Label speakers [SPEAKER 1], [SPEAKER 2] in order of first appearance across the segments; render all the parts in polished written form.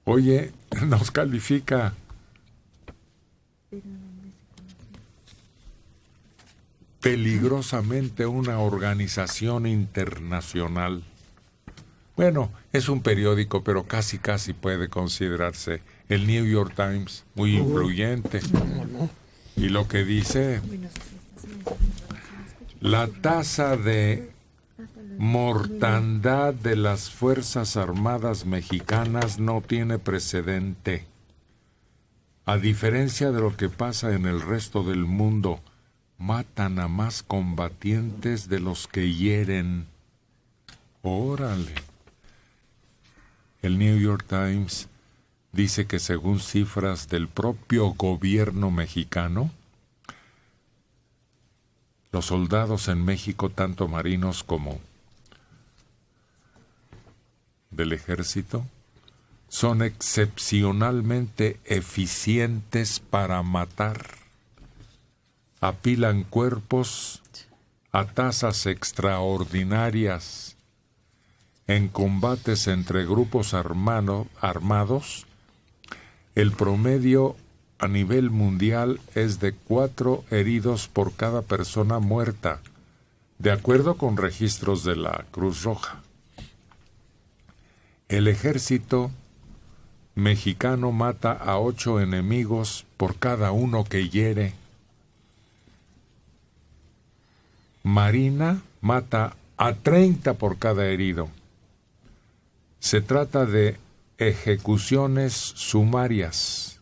[SPEAKER 1] Oye, nos califica peligrosamente una organización internacional. Bueno, es un periódico, pero casi puede considerarse el New York Times, muy influyente. Y lo que dice, la tasa de mortandad de las Fuerzas Armadas mexicanas no tiene precedente. A diferencia de lo que pasa en el resto del mundo, matan a más combatientes de los que hieren. ¡Órale! El New York Times dice que según cifras del propio gobierno mexicano, los soldados en México, tanto marinos como del ejército, son excepcionalmente eficientes para matar. Apilan cuerpos a tasas extraordinarias. En combates entre grupos armados, el promedio a nivel mundial es de 4 heridos por cada persona muerta, de acuerdo con registros de la Cruz Roja. El ejército mexicano mata a 8 enemigos por cada uno que hiere. Marina mata a 30 por cada herido. Se trata de ejecuciones sumarias,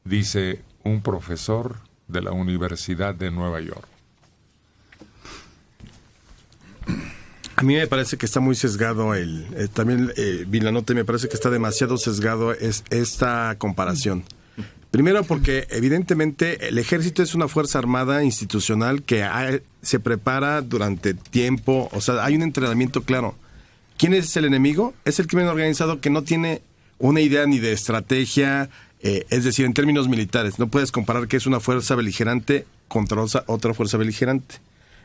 [SPEAKER 1] dice un profesor de la Universidad de Nueva York.
[SPEAKER 2] A mí me parece que está muy sesgado también vi la nota y me parece que está demasiado sesgado esta comparación. Primero porque evidentemente el ejército es una fuerza armada institucional que se prepara durante tiempo, o sea, hay un entrenamiento claro. ¿Quién es el enemigo? Es el crimen organizado que no tiene una idea ni de estrategia, es decir, en términos militares. No puedes comparar que es una fuerza beligerante contra otra fuerza beligerante.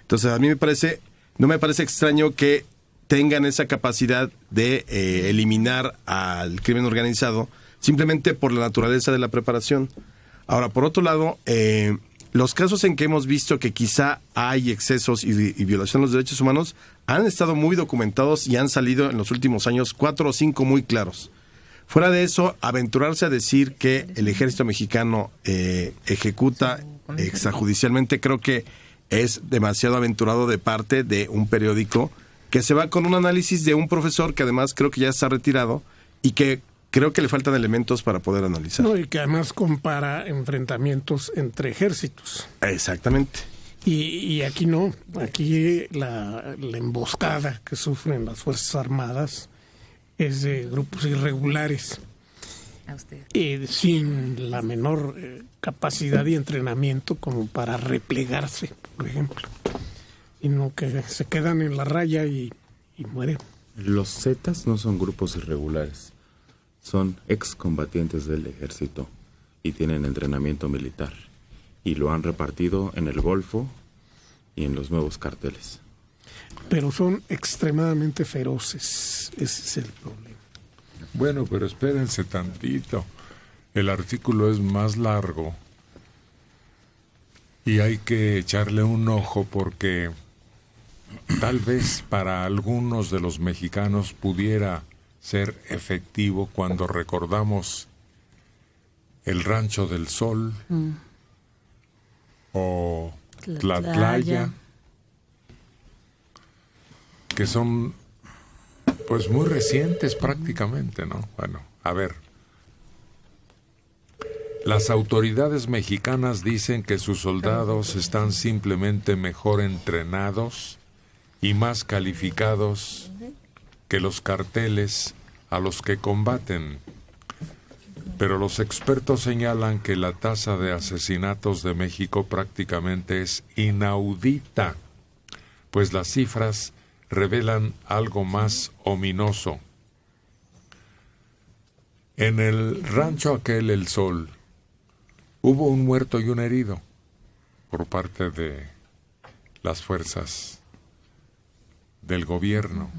[SPEAKER 2] Entonces, a mí no me parece extraño que tengan esa capacidad de eliminar al crimen organizado simplemente por la naturaleza de la preparación. Ahora, por otro lado, los casos en que hemos visto que quizá hay excesos y violación de los derechos humanos han estado muy documentados y han salido en los últimos años 4 o 5 muy claros. Fuera de eso, aventurarse a decir que el ejército mexicano ejecuta extrajudicialmente, creo que es demasiado aventurado de parte de un periódico que se va con un análisis de un profesor que además creo que ya está retirado y que creo que le faltan elementos para poder analizar.
[SPEAKER 3] No, y que además compara enfrentamientos entre ejércitos.
[SPEAKER 2] Exactamente.
[SPEAKER 3] Y aquí no, aquí la emboscada que sufren las Fuerzas Armadas es de grupos irregulares, sin la menor capacidad y entrenamiento como para replegarse, por ejemplo, sino que se quedan en la raya y mueren.
[SPEAKER 4] Los Zetas no son grupos irregulares, son excombatientes del ejército y tienen entrenamiento militar. Y lo han repartido en el Golfo y en los nuevos carteles.
[SPEAKER 3] Pero son extremadamente feroces, ese es el problema.
[SPEAKER 1] Bueno, pero espérense tantito. El artículo es más largo y hay que echarle un ojo porque tal vez para algunos de los mexicanos pudiera ser efectivo cuando recordamos el Rancho del Sol o Tlatlaya, que son pues muy recientes prácticamente, ¿no? Bueno, a ver. Las autoridades mexicanas dicen que sus soldados están simplemente mejor entrenados y más calificados que los carteles a los que combaten. Pero los expertos señalan que la tasa de asesinatos de México prácticamente es inaudita, pues las cifras revelan algo más ominoso. En el rancho aquel El Sol hubo un muerto y un herido por parte de las fuerzas del gobierno.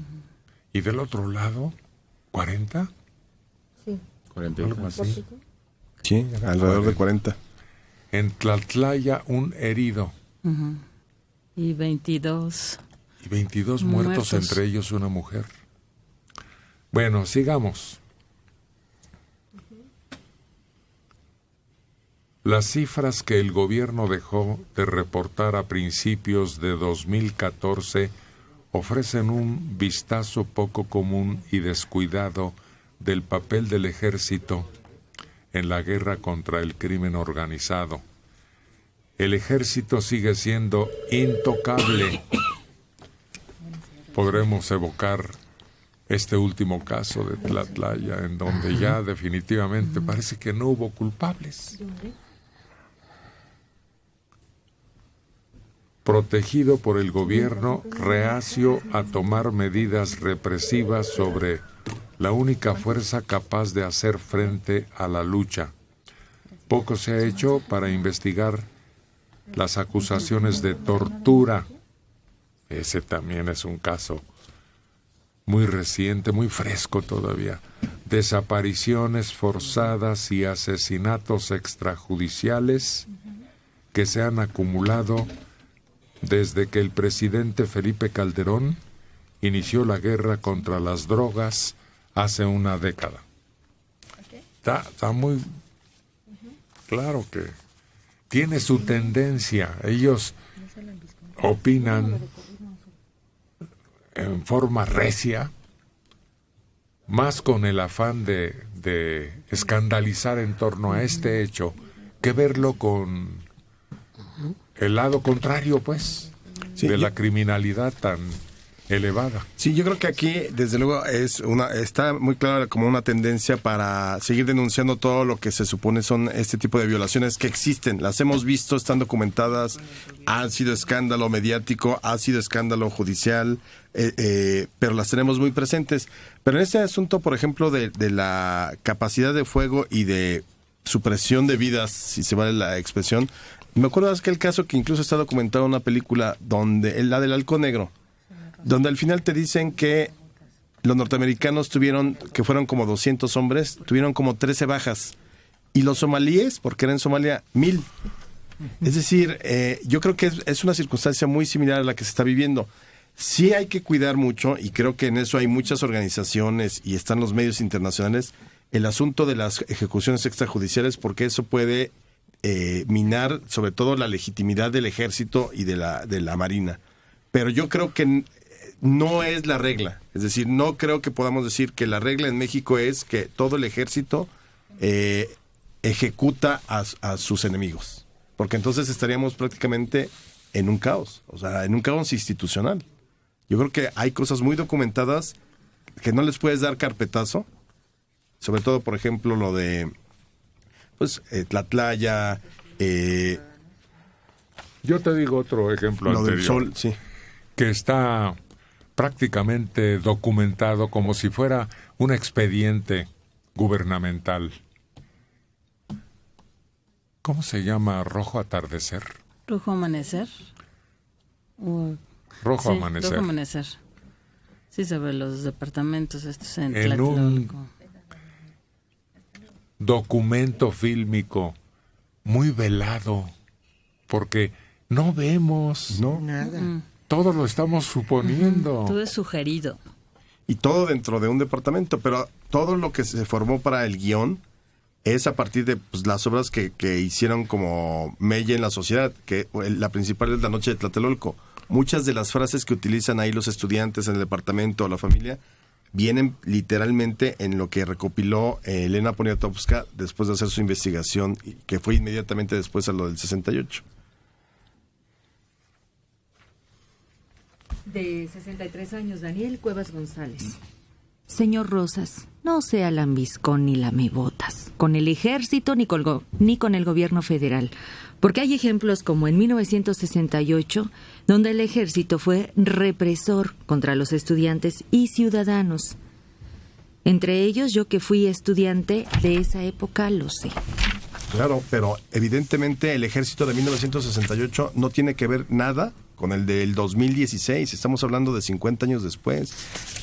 [SPEAKER 1] Y del otro lado, 40.
[SPEAKER 5] Sí.
[SPEAKER 4] 40
[SPEAKER 1] algo así.
[SPEAKER 2] Sí, alrededor de 40.
[SPEAKER 1] En Tlatlaya, un herido.
[SPEAKER 6] Ujú. Y 22.
[SPEAKER 1] Y 22 muertos, entre ellos una mujer. Bueno, sigamos. Las cifras que el gobierno dejó de reportar a principios de 2014 ofrecen un vistazo poco común y descuidado del papel del ejército en la guerra contra el crimen organizado. El ejército sigue siendo intocable. Podremos evocar este último caso de Tlatlaya, en donde ya definitivamente parece que no hubo culpables. Protegido por el gobierno, reacio a tomar medidas represivas sobre la única fuerza capaz de hacer frente a la lucha. Poco se ha hecho para investigar las acusaciones de tortura. Ese también es un caso muy reciente, muy fresco todavía. Desapariciones forzadas y asesinatos extrajudiciales que se han acumulado desde que el presidente Felipe Calderón inició la guerra contra las drogas hace una década. Está muy claro que tiene su tendencia. Ellos opinan en forma recia, más con el afán de escandalizar en torno a este hecho, que verlo con el lado contrario, pues,
[SPEAKER 2] sí,
[SPEAKER 1] de la criminalidad tan elevada.
[SPEAKER 2] Sí, yo creo que aquí, desde luego, está muy clara como una tendencia para seguir denunciando todo lo que se supone son este tipo de violaciones que existen. Las hemos visto, están documentadas, ha sido escándalo mediático, ha sido escándalo judicial, pero las tenemos muy presentes. Pero en este asunto, por ejemplo, de la capacidad de fuego y de supresión de vidas, si se vale la expresión, me acuerdo de aquel caso que incluso está documentado en una película, la del Halcón Negro, donde al final te dicen que los norteamericanos que fueron como 200 hombres, tuvieron como 13 bajas, y los somalíes, porque era en Somalia, 1000. Es decir, yo creo que es una circunstancia muy similar a la que se está viviendo. Sí hay que cuidar mucho, y creo que en eso hay muchas organizaciones y están los medios internacionales, el asunto de las ejecuciones extrajudiciales, porque eso puede minar sobre todo la legitimidad del ejército y de la marina. Pero yo creo que no es la regla. Es decir, no creo que podamos decir que la regla en México es que todo el ejército ejecuta a sus enemigos. Porque entonces estaríamos prácticamente en un caos. O sea, en un caos institucional. Yo creo que hay cosas muy documentadas que no les puedes dar carpetazo. Sobre todo, por ejemplo, lo de Tlatlaya.
[SPEAKER 1] Yo te digo otro ejemplo
[SPEAKER 2] lo
[SPEAKER 1] anterior.
[SPEAKER 2] del sol, sí.
[SPEAKER 1] Que está prácticamente documentado como si fuera un expediente gubernamental. ¿Cómo se llama? ¿Rojo atardecer?
[SPEAKER 6] ¿Rojo amanecer?
[SPEAKER 1] Rojo
[SPEAKER 6] Sí,
[SPEAKER 1] amanecer.
[SPEAKER 6] Rojo amanecer. Sí, sobre los departamentos estos en
[SPEAKER 1] En un
[SPEAKER 6] Tlatelolco.
[SPEAKER 1] documento fílmico muy velado, porque no vemos,
[SPEAKER 2] No,
[SPEAKER 1] todo lo estamos suponiendo.
[SPEAKER 6] Todo es sugerido.
[SPEAKER 2] y todo dentro de un departamento, pero todo lo que se formó para el guión es a partir de las obras que hicieron como mella en la sociedad, que la principal es La Noche de Tlatelolco. Muchas de las frases que utilizan ahí los estudiantes en el departamento o la familia vienen literalmente en lo que recopiló Elena Poniatowska después de hacer su investigación, que fue inmediatamente después a lo del 68.
[SPEAKER 5] De 63 años, Daniel Cuevas González.
[SPEAKER 7] Señor Rosas, no sea lambiscón ni lamebotas, con el ejército ni con el gobierno federal, porque hay ejemplos como en 1968, donde el ejército fue represor contra los estudiantes y ciudadanos. Entre ellos, yo que fui estudiante de esa época lo sé.
[SPEAKER 2] Claro, pero evidentemente el ejército de 1968 no tiene que ver nada con el del 2016, estamos hablando de 50 años después.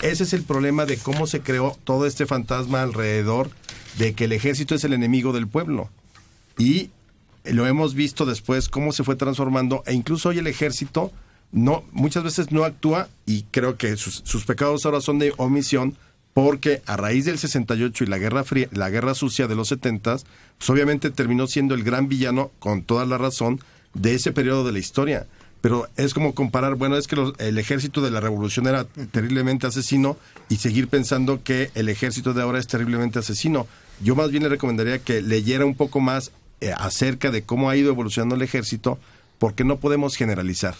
[SPEAKER 2] Ese es el problema de cómo se creó todo este fantasma alrededor de que el ejército es el enemigo del pueblo. Y lo hemos visto después cómo se fue transformando, e incluso hoy el ejército muchas veces no actúa, y creo que sus pecados ahora son de omisión, porque a raíz del 68 y la Guerra Fría, la Guerra Sucia de los 70, pues obviamente terminó siendo el gran villano, con toda la razón, de ese periodo de la historia. Pero es como comparar, bueno, es que el ejército de la revolución era terriblemente asesino, y seguir pensando que el ejército de ahora es terriblemente asesino. Yo más bien le recomendaría que leyera un poco más acerca de cómo ha ido evolucionando el ejército, porque no podemos generalizar.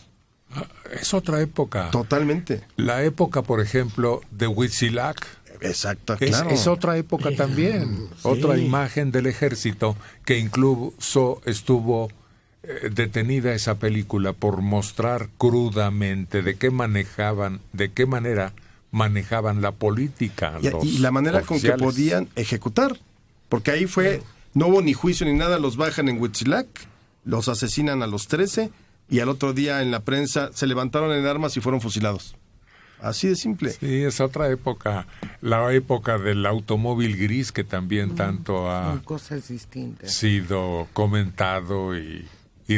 [SPEAKER 1] Es otra época.
[SPEAKER 2] Totalmente.
[SPEAKER 1] La época, por ejemplo, de Huitzilac.
[SPEAKER 2] Exacto, claro.
[SPEAKER 1] Es otra época también.
[SPEAKER 3] Sí.
[SPEAKER 1] Otra imagen del ejército, que incluso estuvo detenida esa película por mostrar crudamente de qué manera manejaban la política.
[SPEAKER 2] Y la manera
[SPEAKER 1] oficiales.
[SPEAKER 2] con que podían ejecutar. Porque ahí no hubo ni juicio ni nada, los bajan en Huitzilac, los asesinan a los 13, y al otro día en la prensa se levantaron en armas y fueron fusilados. Así de simple.
[SPEAKER 1] Sí, es otra época. La época del automóvil gris, que también tanto ha
[SPEAKER 8] Son cosas distintas.
[SPEAKER 1] sido comentado y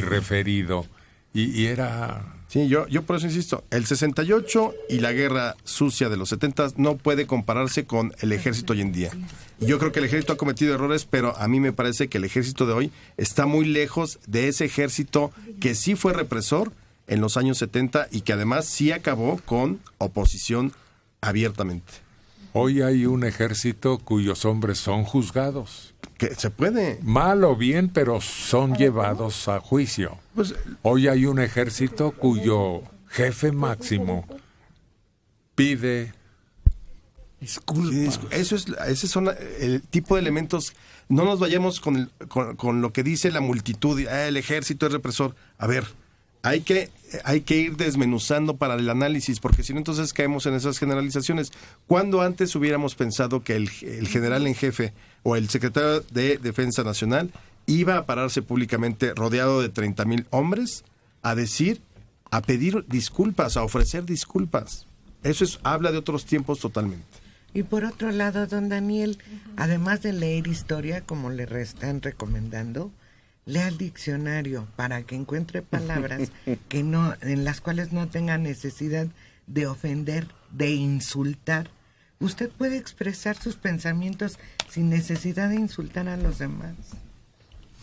[SPEAKER 1] referido. Y era...
[SPEAKER 2] Sí, yo por eso insisto, el 68 y la Guerra Sucia de los 70 no puede compararse con el ejército hoy en día. Y yo creo que el ejército ha cometido errores, pero a mí me parece que el ejército de hoy está muy lejos de ese ejército que sí fue represor en los años 70 y que además sí acabó con oposición abiertamente.
[SPEAKER 1] Hoy hay un ejército cuyos hombres son juzgados.
[SPEAKER 2] Que se puede.
[SPEAKER 1] Mal o bien, pero son llevados a juicio.
[SPEAKER 2] Pues,
[SPEAKER 1] Hoy hay un ejército cuyo jefe máximo pide
[SPEAKER 3] Disculpa.
[SPEAKER 2] ese son el tipo de elementos. No nos vayamos con lo que dice la multitud. El ejército es represor. A ver, hay que ir desmenuzando para el análisis, porque si no, entonces caemos en esas generalizaciones. ¿Cuándo antes hubiéramos pensado que el general en jefe o el secretario de Defensa Nacional iba a pararse públicamente rodeado de 30,000 hombres a pedir disculpas, a ofrecer disculpas? Eso habla de otros tiempos totalmente.
[SPEAKER 8] Y por otro lado, don Daniel, además de leer historia, como le están recomendando, lea el diccionario para que encuentre palabras en las cuales no tenga necesidad de ofender, de insultar. Usted puede expresar sus pensamientos sin necesidad de insultar a los demás.